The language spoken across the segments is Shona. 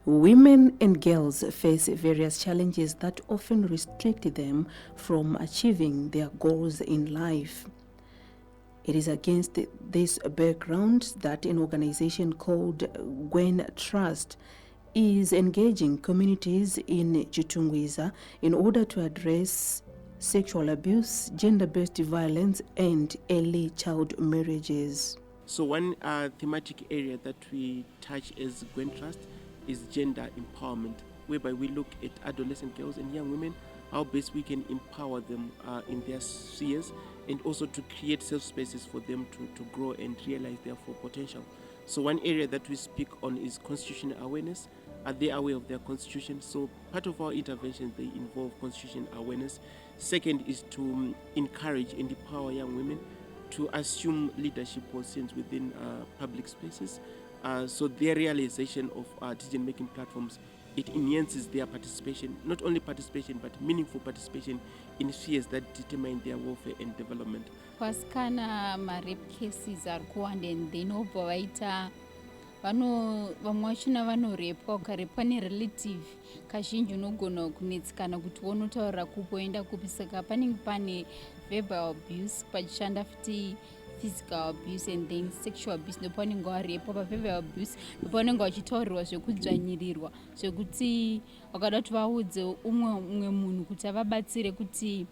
Women and girls face various challenges that often restrict them from achieving their goals in life. It is against this background that an organization called Gwen Trust is engaging communities in Chitungwiza in order to address sexual abuse, gender-based violence, and early child marriages. So one thematic area that we touch as Gwen Trust is gender empowerment, whereby we look at adolescent girls and young women, how best we can empower them in their spheres, and also to create safe spaces for them to grow and realize their full potential. So one area that we speak on is constitutional awareness. Are they aware of their constitution? So part of our interventions, they involve constitution awareness. Second is to encourage and empower young women to assume leadership positions within public spaces. So their realization of decision-making platforms, it enhances their participation, not only participation, but meaningful participation in spheres that determine their welfare and development. Kwasikana ma-rape cases ari kuwanda and then obva vaita vamwe vachona vanorepwa, ukarepwa nerelative kazhinji unogona kunetsikana kuti wonotaurira kupo enda kupi, saka panenge pane verbal abuse, pachishanda futi physical abuse and then sexual abuse. Ndopavanenge varepwa. Pa-verbal abuse ndopavanenge vachitaurirwa zvekudzvanyirirwa, zvekuti vakada kuti vaudze umwe munhu kuti avabatsire kuti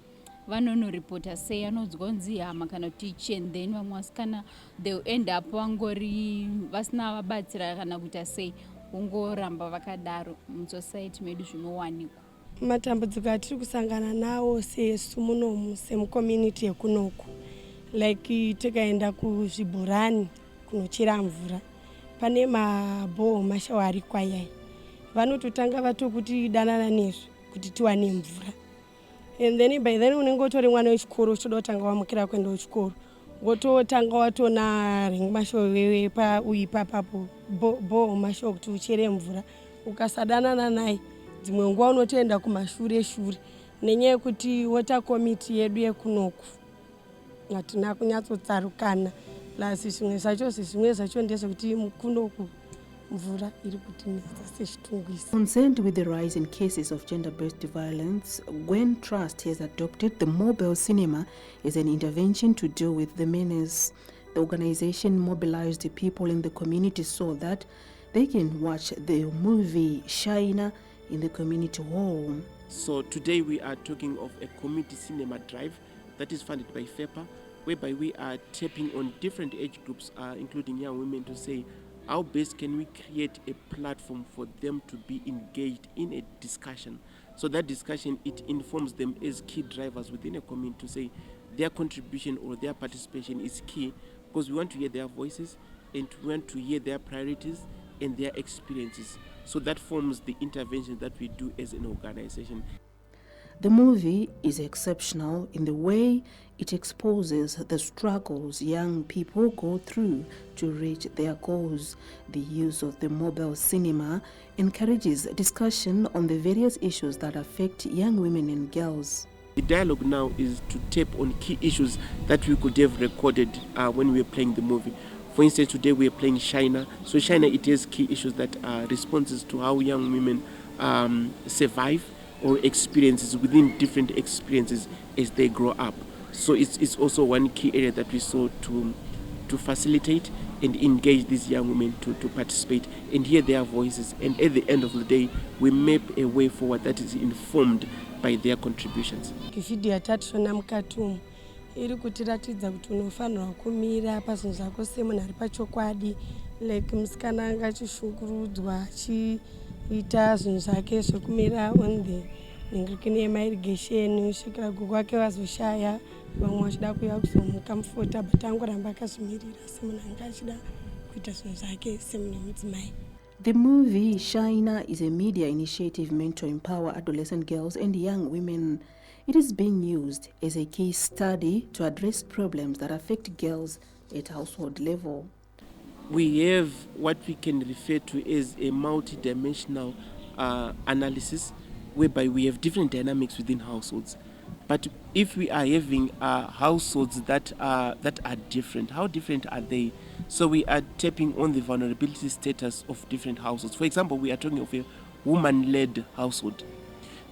vanonoripota sei, anodzwa kunzi hama kana kuti ichi, and then vamwe vasikana they end up vangori vasina vabatsira kana kuita sei, vongoramba vakadaro musociety medu zvinowanikwa. Matambudziko atiri kusangana nawo sesu munomu semucommunity yekunoku, like tikaenda kuzvibhorani kunochera mvura, pane mabhoho mashawa ari kwayai, vanototanga vatokuti danana nezvo kuti tiwane mvura. And then by then unenge utori mwana wechikoro uchizoda kutanga wamukira kuenda kuchikoro, wototanga watona ringi mashawa wewe ipapapo bhoho mashawa kuti uchere mvura. Ukasadanana naye dzimwe nguva unotoenda kumashure nenyaya yekuti water committee yedu yekunoku hatina kunyatsotsarukana. Plus zvimwe zvacho ndezvekuti kunoku mvura iri kutinetsa seChitungwiza. Concerned with the rise in cases of gender-based violence, Gwen Trust has adopted the mobile cinema as an intervention to deal with the menace. The organization mobilized the people in the community so that they can watch the movie China in the community hall. So today we are talking of a community cinema drive that is funded by FEPA, whereby we are tapping on different age groups, including young women, to say how best can we create a platform for them to be engaged in a discussion. So that discussion, it informs them as key drivers within a community to say their contribution or their participation is key, because we want to hear their voices and we want to hear their priorities and their experiences. So that forms the intervention that we do as an organization. The movie is exceptional in the way it exposes the struggles young people go through to reach their goals. The use of the mobile cinema encourages discussion on the various issues that affect young women and girls. The dialogue now is to tap on key issues that we could have recorded when we were playing the movie. For instance, today we are playing China. So China, it has key issues that are responses to how young women survive or experiences within different experiences as they grow up. So it's also one key area that we saw to facilitate and engage these young women to participate and hear their voices. And at the end of the day, we map a way forward that is informed by their contributions. Video yatatishona mukati umu iri kutiratidza kuti unofanirwa kumira pazvinhu zvako semunhu ari pachokwadi, like musikana anga achishungurudzwa achiita zvinhu zvake zvekumira on the ningirikini yemairrigation, usvikira guku wake vazoshaya, vamwe vachida kuuya kuzomuka mufota, but angoramba akazvimirira semunhu anga achida kuita zvinhu zvake semunhu wemudzimai. The movie China is a media initiative meant to empower adolescent girls and young women. It is being used as a case study to address problems that affect girls at household level. We have what we can refer to as a multi-dimensional analysis, whereby we have different dynamics within households. But if we are having households that are different, how different are they? So we are tapping on the vulnerability status of different households. For example, we are talking of a woman-led household.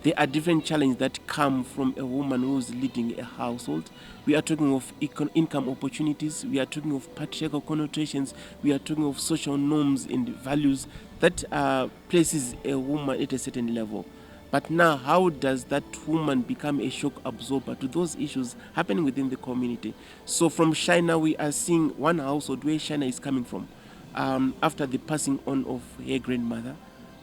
There are different challenges that come from a woman who is leading a household. We are talking of income opportunities. We are talking of patriarchal connotations. We are talking of social norms and values that places a woman at a certain level. But now, how does that woman become a shock absorber to those issues happening within the community? So from China, we are seeing one household where China is coming from after the passing on of her grandmother.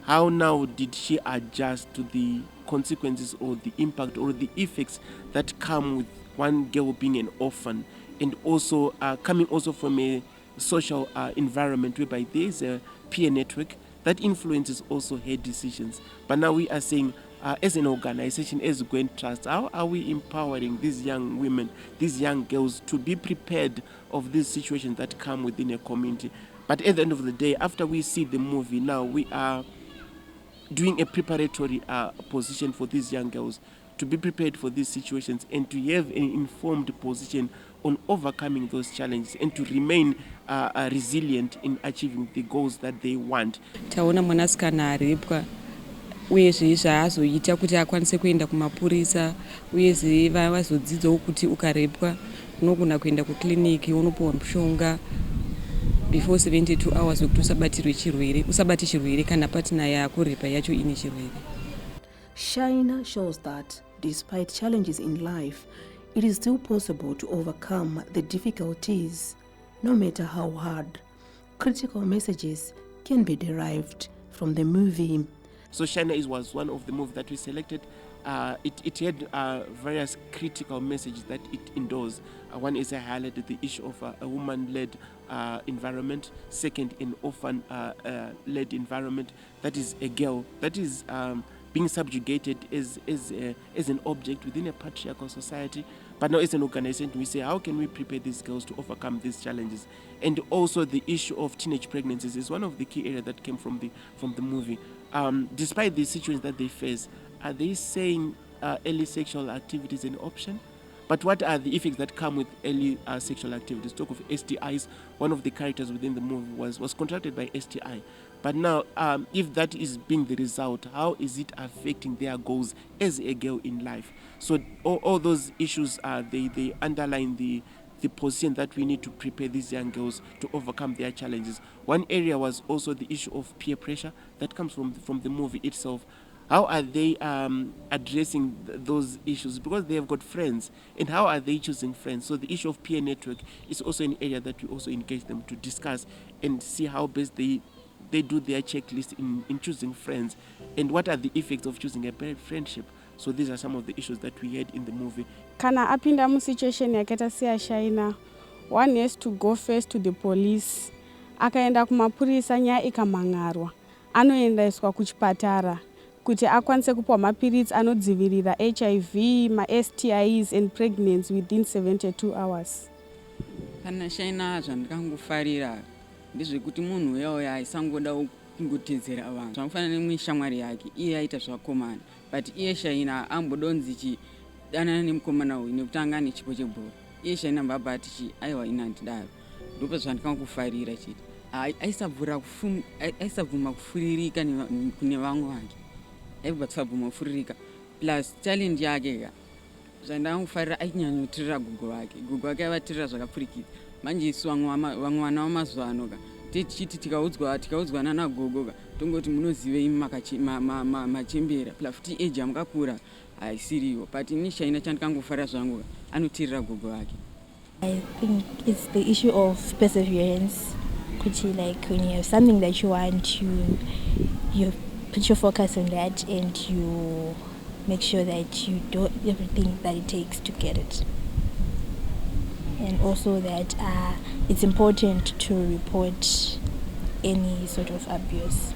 How now did she adjust to the consequences or the impact or the effects that come with one girl being an orphan, and also coming also from a social environment whereby there is a peer network that influences also her decisions. But now we are saying, as an organization, as Gwen Trust, how are we empowering these young women, these young girls to be prepared of these situations that come within a community? But at the end of the day, after we see the movie, now we are doing a preparatory position for these young girls to be prepared for these situations and to have an informed position on overcoming those challenges and to remain resilient in achieving the goals that they want. Taona mwanasikana aripwa uyezve zvaazoita kuti akwanise kuenda kumapurisa, uyezve vazodzidzawo kuti ukarepwa unogona kuenda kuclinic unopiwa mushonga before 72 hours wekuti usabati chirwere kana partner yako repa yacho ine chirwere. China shows that despite challenges in life, it is still possible to overcome the difficulties, no matter how hard. Critical messages can be derived from the movie. So China was one of the movies that we selected. It had various critical messages that it endorsed. One is I highlighted the issue of a woman-led environment. Second, an orphan-led environment. That is a girl that is being subjugated as an object within a patriarchal society. But now as an organization, we say, how can we prepare these girls to overcome these challenges? And also the issue of teenage pregnancies is one of the key areas that came from the movie. Despite the situations that they face, are they saying early sexual activity is an option? But what are the effects that come with early sexual activities? Talk of STIs. One of the characters within the movie was contracted by STI. But now, if that is being the result, how is it affecting their goals as a girl in life? So all those issues, they underline the position that we need to prepare these young girls to overcome their challenges. One area was also the issue of peer pressure that comes from the movie itself. How are they addressing those issues? Because they have got friends. And how are they choosing friends? So the issue of peer network is also an area that we also engage them to discuss and see how best they do their checklist in choosing friends. And what are the effects of choosing a bad friendship? So these are some of the issues that we had in the movie. Kana apinda mu situation yakaita seya China, one has to go first to the police. Akaenda kumapurisa nyaya ikamangarwa, anoendaiswa kuchipatara kuti akwanise kupiwa mapiritsi anodzivirira HIV, ma-STIs and pregnancy within 72 hours. Kana China zvandikangofarira ndezvekuti munhu uya aisangoda kungotedzera vanhu. Zvamufana nemishamwari yake, iye aita zvakomana. But iye China ambodonzi danana nemukomana uyu nekuti ane chipo chebhora. Iye China mbaba ati aiwa ina ndidaro. Ndopa zvandikangofarira chete. Aisabvuma kufuririka kune vamwe vake. Aibatsabvuma kufuririka. Plus challenge yake ka. Zvandangofarira ainyanotirira gogo wake. Gogo wake aivatirira zvakapfurikidza. Manje isu vamwe vana vamazuva ano ka. Tichiti tikaudzwa nana gogo ka. Tongoti munozivei machembera. Plus futi age yamukakura haisiriwo. But ini China chandikangofarira zvangu ka. Anotirira gogo wake. I think it's the issue of perseverance. Like when you have something that you want, you put your focus on that and you make sure that you do everything that it takes to get it. And also that it's important to report any sort of abuse.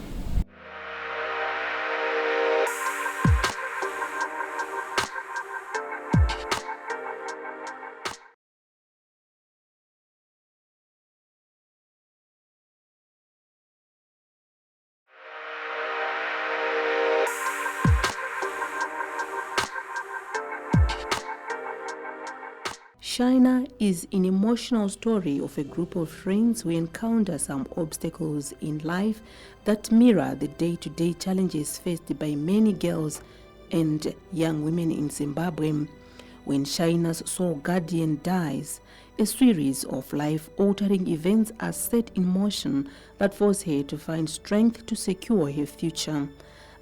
China is an emotional story of a group of friends who encounter some obstacles in life that mirror the day-to-day challenges faced by many girls and young women in Zimbabwe. When China's sole guardian dies, a series of life-altering events are set in motion that force her to find strength to secure her future.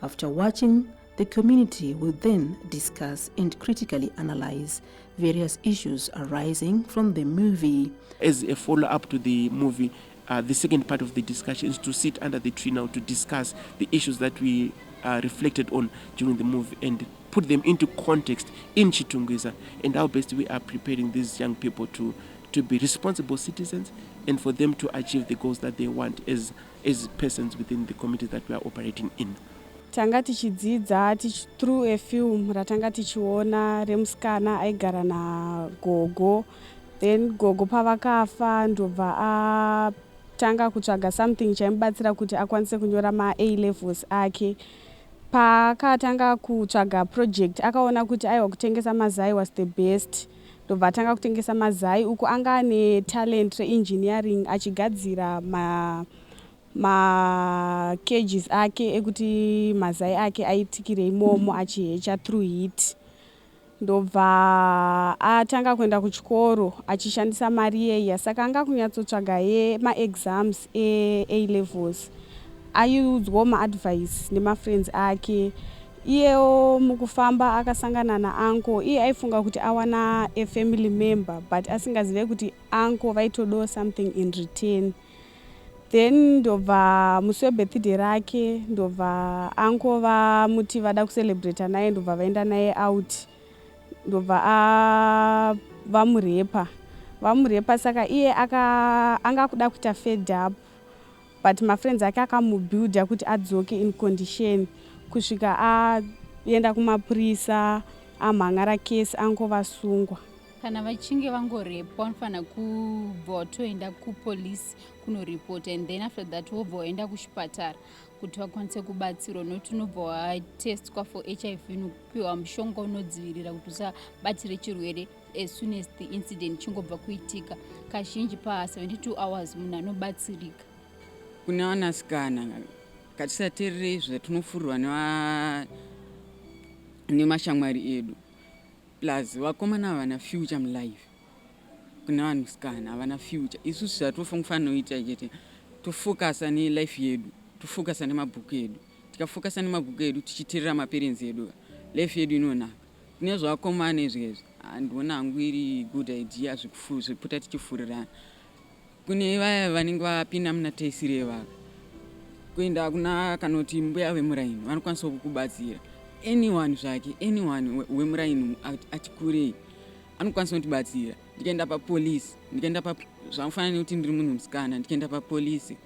After watching, the community will then discuss and critically analyze various issues arising from the movie. As a follow-up to the movie, the second part of the discussion is to sit under the tree now to discuss the issues that we reflected on during the movie and put them into context in Chitungwiza and how best we are preparing these young people to be responsible citizens and for them to achieve the goals that they want as persons within the community that we are operating in. Tanga tichidzidza through a film ratanga tichiona remusikana aigara nagogo, then gogo pavakafa ndobva atanga kutsvaga something chaimubatsira kuti akwanise kunyora ma-A levels ake. Paakatanga kutsvaga project akaona kuti aiwa kutengesa mazai was the best, ndobva atanga kutengesa mazai uku anga ane talent reengineering achigadzira ma-cages ake ekuti mazai ake aitikire imomo achihecha through heat. Ndobva atanga kuenda kuchikoro achishandisa mari iyeya, saka anga kunyatsotsvaga ma-exams A levels. Aiudzwa ma-advice nema-friends ake. Iyewo mukufamba akasangana na-uncle. Iye aifunga kuti awana a family member but asingazive kuti uncle vaitodawo something in return. Then ndobva musi webirthday rake ndobva uncle vamuti vada kucelebrata naye ndobva vaenda naye out, ndobva vamurepa saka iye anga kuda kuita fed up but ma-friends ake akamubuilda kuti adzoke in condition kusvika aenda kumapurisa amhangara case angovasungwa. Kana vachinge vangorepwa vanofanira kubva vatoenda kupolisi kunoripota and then after that vobva vaenda kuchipatara kuti vakwanise kubatsirwa nokuti unobva watestwa for HIV nokupiwa mushonga unodzivirira kuti usabatire chirwere as soon as the incident chingobva kuitika. Kazhinji pa72 hours munhu anobatsirika. Kune vanasikana ngatisateerere zvatinofurirwa nemashamwari edu, plus vakomana havana future mulife. Kune vanasikana havana future. Isusu zvatofanira kuita chete tofokasa nelife yedu, tofokasa nemabhuku edu. Tikafokasa nemabhuku edu tichiteerera maparents edu, life yedu inonaka. Kune zvavakomana izvezvi handiona hangu iri good idea zvekuputa tichifurirana. Kune vaya vanenge vapinda muna taisire vaka kuenda kuna kanoti mbuya vemuraini vanokwanisa kukubatsira. Anyone zvake, anyone wemuraini achikurei anokwanisa kutibatsira. Ndikaenda papolisi, zvanofanira nekuti ndiri munhu musikana, ndikaenda papolisi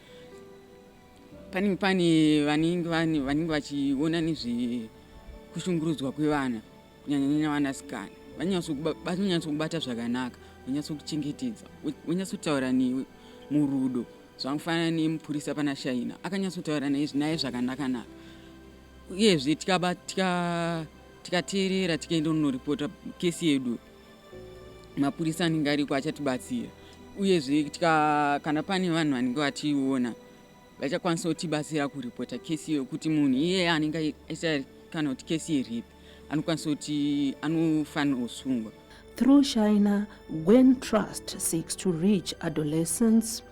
pane vanenge vachiona nezvekushungurudzwa kwevana kunyanya vanasikana. Vanonyatsokubata zvakanaka, vanyatsokuchengetedza, vanyatsotaura newe murudo. Zvanofanira nemupurisa pana Shaina akanyatsotaura naye zvakanaka. Uyezve tikateerera tikaenda kunoripota kesi yedu, mapurisa anenge ariko achatibatsira. Uyezve kana pane vanhu vanenge vationa vachakwanisa kutibatsira kuripota kesi iyo, kuti munhu iye anenge aita kana kuti kesi iripi anokwanisa kuti anofanira kusungwa. Through China, Gwen Trust seeks to reach adolescents,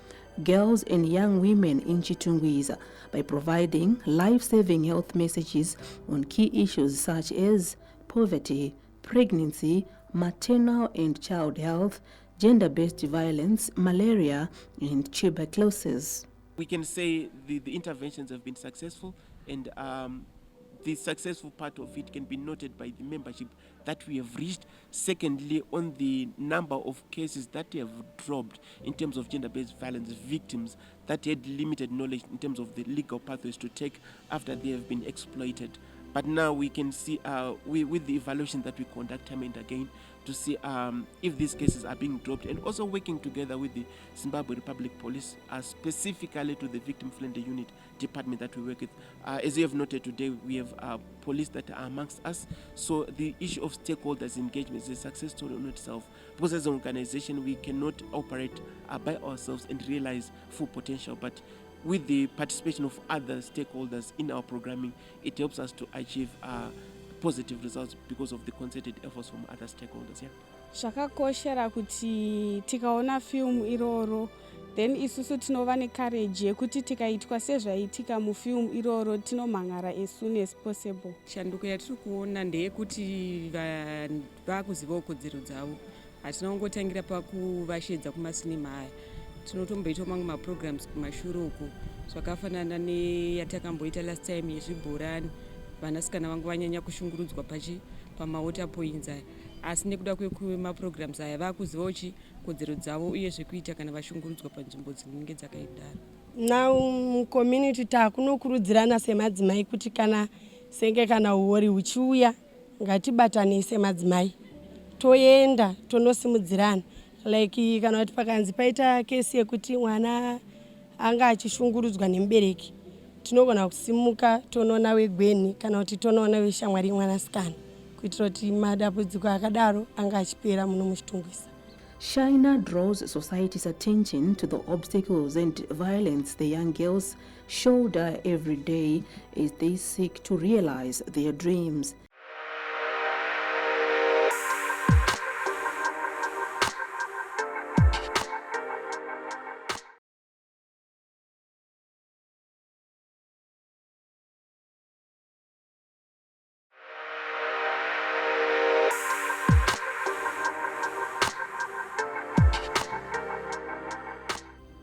girls and young women in Chitungwiza by providing life-saving health messages on key issues such as poverty, pregnancy, maternal and child health, gender-based violence, malaria, and tuberculosis. We can say the interventions have been successful, and the successful part of it can be noted by the membership that we have reached. Secondly, on the number of cases that have dropped in terms of gender-based violence victims that had limited knowledge in terms of the legal pathways to take after they have been exploited. But now we can see with the evaluation that we conduct time and again, to see if these cases are being dropped, and also working together with the Zimbabwe Republic Police, specifically to the Victim Friendly Unit department that we work with. As you have noted today, we have police that are amongst us, so the issue of stakeholders engagement is a success story in itself, because as an organization we cannot operate by ourselves and realize full potential, but with the participation of other stakeholders in our programming, it helps us to achieve positive results because of the concerted efforts from other stakeholders. Zvakakoshera kuti tikaona film iroro, then isusu tinova necourage yekuti tikaitwa sezvaitika mufilm iroro tinomhangara as soon as possible. Shanduko yatiri kuona ndeyekuti vakuzivawo kodzero dzavo, hatina kungotangira pakuvashedza kumasinema aya, tinotomboita mamwe maprograms kumashure uko zvakafanana neyatakamboita last time yezvibhorani, vanasikana vangu vanyanya kushungurudzwa pamawater points aya, asi nekuda kwemaprograms aya vakuzivawo kodzero dzavo uye zvekuita kana vashungurudzwa panzvimbo dzinenge dzakaidaro. Now mucommunity takunokurudzirana semadzimai kuti kana senge kana uori huchiuya ngatibatanei semadzimai toenda tonosimudzirana, like kana kuti pakanzi paita kesi yekuti mwana anga achishungurudzwa nemubereki, tinogona kusimuka tonoona weGwen kana kuti tonoona weshamwari mwanasikana kuitira kuti madambudziko akadaro anga achipera muno muchitungwisa. Shaina draws society's attention to the obstacles and violence the young girls shoulder every day as they seek to realize their dreams.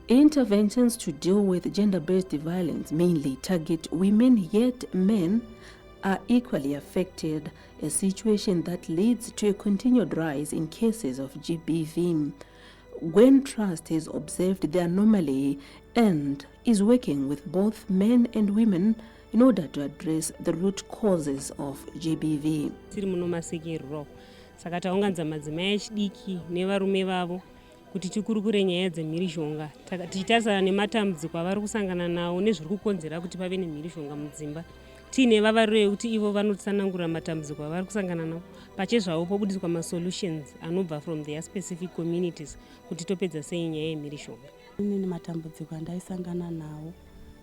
Interventions to deal with gender-based violence mainly target women, yet men are equally affected, a situation that leads to a continued rise in cases of GBV. Gwen Trust has observed the anomaly and is working with both men and women in order to address the root causes of GBV. Saka taunganidza madzimai echidiki nevarume vavo kuti tikurukure nyaya dzemhirishonga, tichitarisana nematambudziko avari kusangana nawo nezviri kukonzera kuti pave nemhirishonga mudzimba, tiine vavarire kuti ivo vanotsanangura matambudziko avari kusangana nawo pachezvavo pobudiswa masolutions anobva from their specific communities kuti topedza sei nyaya yemhirishonga. Inini matambudziko andaisangana nawo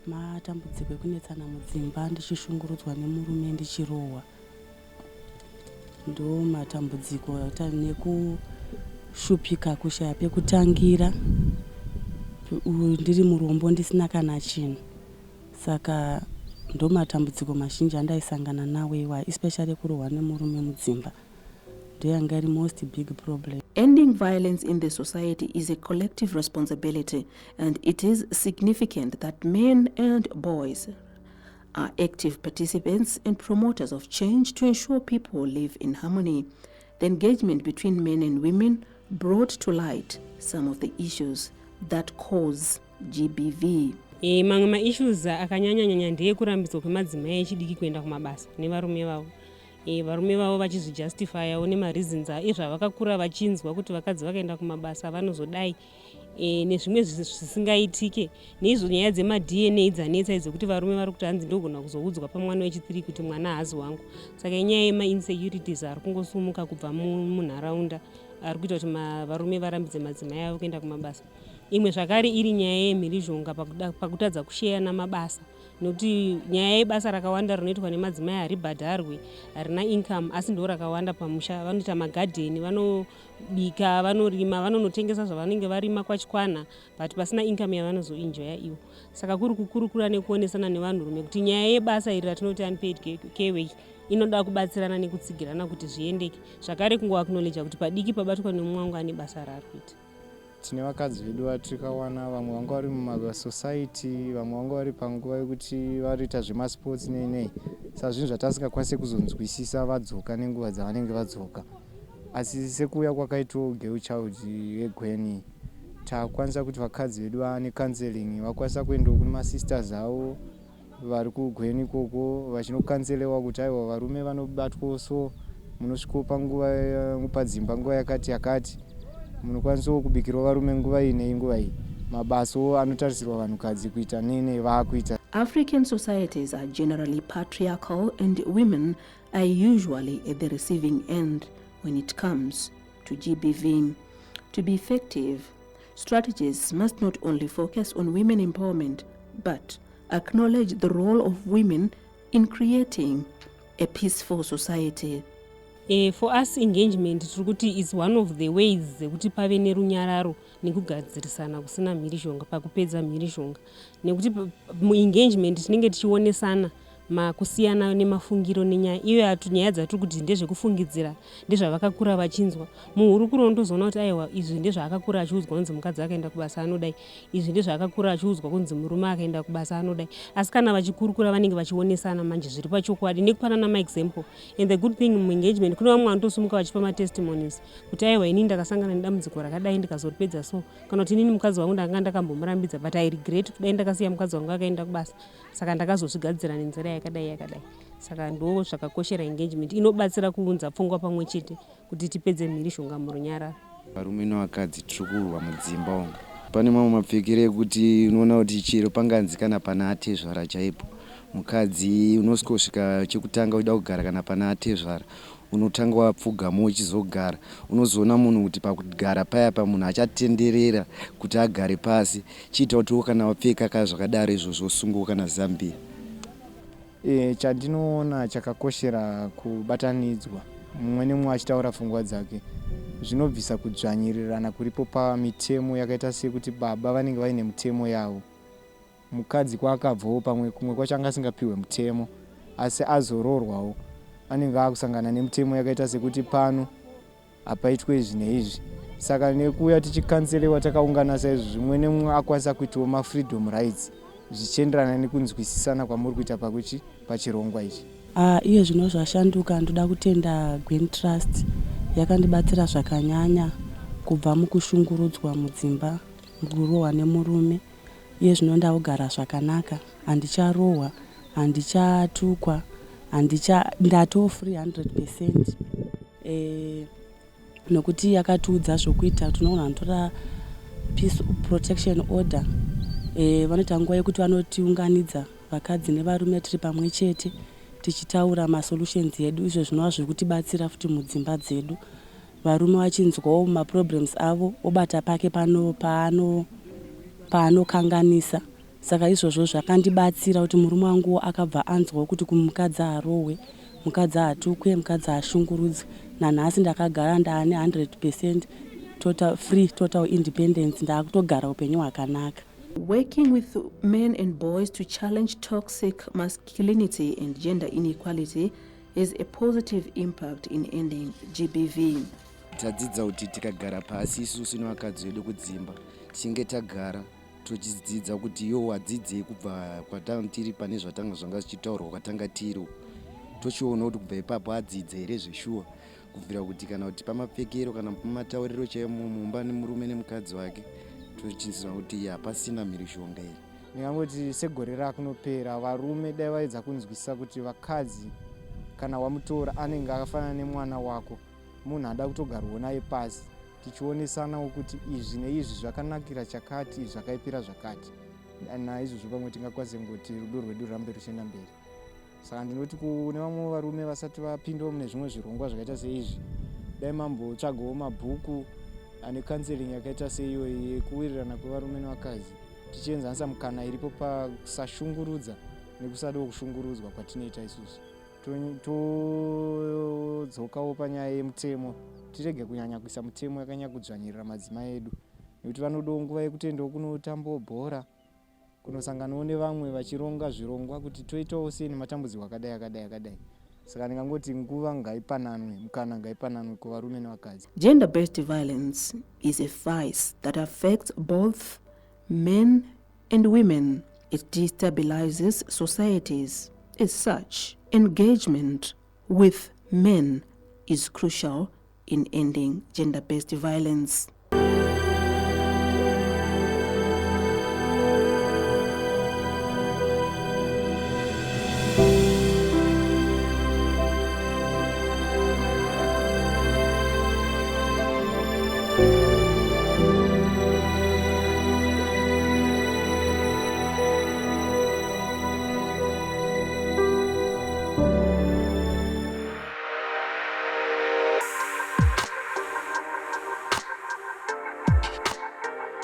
matambudziko ekunetsana mudzimba ndichishungurudzwa nemurume ndichirohwa, ndo matambudziko nekushupika kushaya pekutangira ndiri murombo ndisina kana chinhu, saka ndo matambudziko mazhinji andaisangana nawo iwayo, especially kurohwa nemurume mudzimba ndeyanga iri most big problem. Ending violence in the society is a collective responsibility, and it is significant that men and boys are active participants and promoters of change to ensure people live in harmony. The engagement between men and women brought to light some of the issues that cause GBV. Mamwe maissues akanyanya ndeyekurambidzwa kwemadzimai echidiki kuenda kumabasa nevarume vavo. Varume vavo vachizvijustifyawo nemareasons ezvavakakura vachinzwa kuti vakadzi vakaenda kumabasa vanozodai nezvimwe zvisingaitike, neizvo nyaya dzemaDNA dzanetsa idzi kuti varume vari kuti hanzi ndogona kuzoudzwa pamwana wechitiri kuti mwana haazi wangu. Saka inyaya yemainsecurities ari kungosumuka kubva munharaunda ari kuita kuti varume varambidze madzimai avo kuenda kumabasa. Imwe zvakare iri nyaya yemhirishonga pakutadza kusheyana mabasa, nokuti nyaya yebasa rakawanda rinoitwa nemadzimai haribhadharwi, harina income, asi ndo rakawanda pamusha. Vanoita magadheni, vanobika, vanorima, vanonotengesa zvavanenge varima kwachikwana, but pasina income yavanozoenjoya ivo. Saka kuri kukurukura nekuonesana nevanhurume kuti nyaya yebasa iri ratinoti unpaid care work inoda kubatsirana nekutsigirana kuti zviendeke, zvakare kungoacknowledge kuti padiki pabatwa nemumwe wangu ane basa raari kuita. Tine vakadzi vedu vatirikawana, vamwe vanga vari mumasociety, vamwe vanga vari panguva yekuti variita zvemasports nei, saka zvinhu zvatasingakwanisi kuzonzwisisa vadzoka nenguva dzavanenge vadzoka. Asi sekuuya kwakaitwa girl child yeGwen, takwanisa kuti vakadzi vedu vaane counseling, vakwanisa kuendawo kune masisters avo vari kuGwen ikoko vachinokanselewa kuti aiwa varume vanobatwa so munosvikopa nguva padzimba nguva yakati munokwanisawo kubikirawo varume nguva inei nguva iyi. Mabaso anotarisirwa vanhukadzi kuita nene vaakuita. African societies are generally patriarchal, and women are usually at the receiving end when it comes to GBV. To be effective, strategies must not only focus on women empowerment, but acknowledge the role of women in creating a peaceful society. For us, engagement is one of the ways kuti pave nerunyararo nekugadzirisana kusina mhirishonga pakupedza mhirishonga. Nekuti muengagement tinenge tichionesana makusiyana nemafungiro nenyaya iyo nyaya dzatiri kuti ndezvekufungidzira ndezvavakakura vachinzwa. Muhurukuro ndozoona kuti aiwa izvi ndezvaakakura achiudzwa kunzi mukadzi akaenda kubasa anodai, izvi ndezvaakakura achiudzwa kunzi murume akaenda kubasa anodai. Asi kana vachikurukura vanenge vachionesana manje zviri pachokwadi nekupanana maexample. And the good thing muengagement kune vamwe vanotosumuka vachipa matestimonies kuti aiwa ini ndakasangana nedambudziko rakadai ndikazoripedza so, kana kuti inini mukadzi wangu ndanga ndakambomurambidza but I regret kudai ndakasiya mukadzi wangu akaenda kubasa, saka ndakazozvigadzira nenzira yakadai. Saka ndo zvakakoshera engagement inobatsira kuunza pfungwa pamwe chete kuti tipedze mhirishonga murunyararo. Varume nevakadzi tiri kurwa mudzimba umu. Pane mamwe mapfekero ekuti unoona kuti chero panganzi kana pana atezvara chaipo. Mukadzi unosvika chekutanga uida kugara kana pana atezvara, unotanga wapfugama uchizogara. Unozoona munhu kuti pakugara paya munhu achatenderera kuti agare pasi, chiita kuti kana wapfeka zvakadaro izvozvo sunguka nazambia. Chandinoona chakakoshera kubatanidzwa, mumwe nemumwe achitaura pfungwa dzake, zvinobvisa kudzvanyirirana kuripo pamitemo yakaita sekuti baba vanenge vaine mitemo yavo. Mukadzi kwaakabvawo pamwe kumwe kwacho anga asingapiwe mutemo, asi azororwawo anenge akusangana nemitemo yakaita sekuti pano hapaitwe izvi neizvi. Saka nekuuya tichikanselewa takaungana saizvi, zvimwe nemumwe akwanisa kuitawo mafreedom rights zvichienderana nekunzwisisana kwamuri kuita pachirongwa ichi. Iye zvino zvashanduka, ndoda kutenda Gwen Trust yakandibatsira zvakanyanya kubva mukushungurudzwa mudzimba mukurohwa nemurume. Iye zvino ndakugara zvakanaka, handicharohwa, handichatukwa, ndatoo free 100%. Nokuti yakatiudza zvokuita, tunoona ntora peace protection order. Vanoita nguva yekuti vanotiunganidza vakadzi nevarume tiri pamwe chete tichitaura masolutions edu, izvo zvinova zvekutibatsira futi mudzimba dzedu. Varume vachinzwawo maproblems avo obata pake paanokanganisa. Saka izvozvo zvakandibatsira kuti murume wangu akabva anzwawo kuti kumukadzi arohwe, mukadzi atukwe, mukadzi ashungurudzwe. Nanhasi ndakagara ndaane 100% total free, total independence, ndakutogara upenyu hwakanaka. Working with men and boys to challenge toxic masculinity and gender inequality has a positive impact in ending GBV. Tadzidza kuti tikagara pasi isusu nevakadzi vedu kudzimba, tichinge tagara tochidzidza kuti iwo wadzidzei kubva kwatanga tiri pane zvatanga zvanga zvichitaurwa kwatanga tiri, tochiona kuti kubva ipapo adzidza here zveshuwa, kubvira kuti kana kuti pamapfekero kana pamatauriro chaiwo mumba nemurume nemukadzi wake tochiziva kuti hapasina mhirishonga iri. Ndingangoti segore rakunopera, varume dai vaedza kunzwisisa kuti vakadzi kana wamutora anenge akafanana nemwana wako, munhu ada kutogarwa naye pasi, tichionesanawo kuti izvi neizvi zvakanakira chakati, izvi zvakaipira zvakati. Naizvozvo pamwe tingakwanisa ngoti rudo rwedu rurambe ruchienda mberi. Saka ndinoti kune vamwe varume vasati vapindawo mune zvimwe zvirongwa zvakaita seizvi, dai mambotsvagawo mabhuku ane counseling yakaita seiyoyi yekuwirirana kwevarume nevakadzi, tichienzanisa mukana iripo pakusashungurudza nekusadawo kushungurudzwa kwatinoita isusu. Todzokawo panyaya yemutemo, tirege kunyanya kuisa mutemo yakanyanya kudzvanyirira madzimai edu, nekuti vanodawo nguva yekutoendawo kunotambawo bhora, kunosanganawo nevamwe vachironga zvirongwa kuti toitawo sei nematambudziko akadai. Saka ndingangoti nguva ngaipananwe, mukana ngaipananwe kuvarume nevakadzi. Gender-based violence is a vice that affects both men and women. It destabilizes societies. As such, engagement with men is crucial in ending gender-based violence.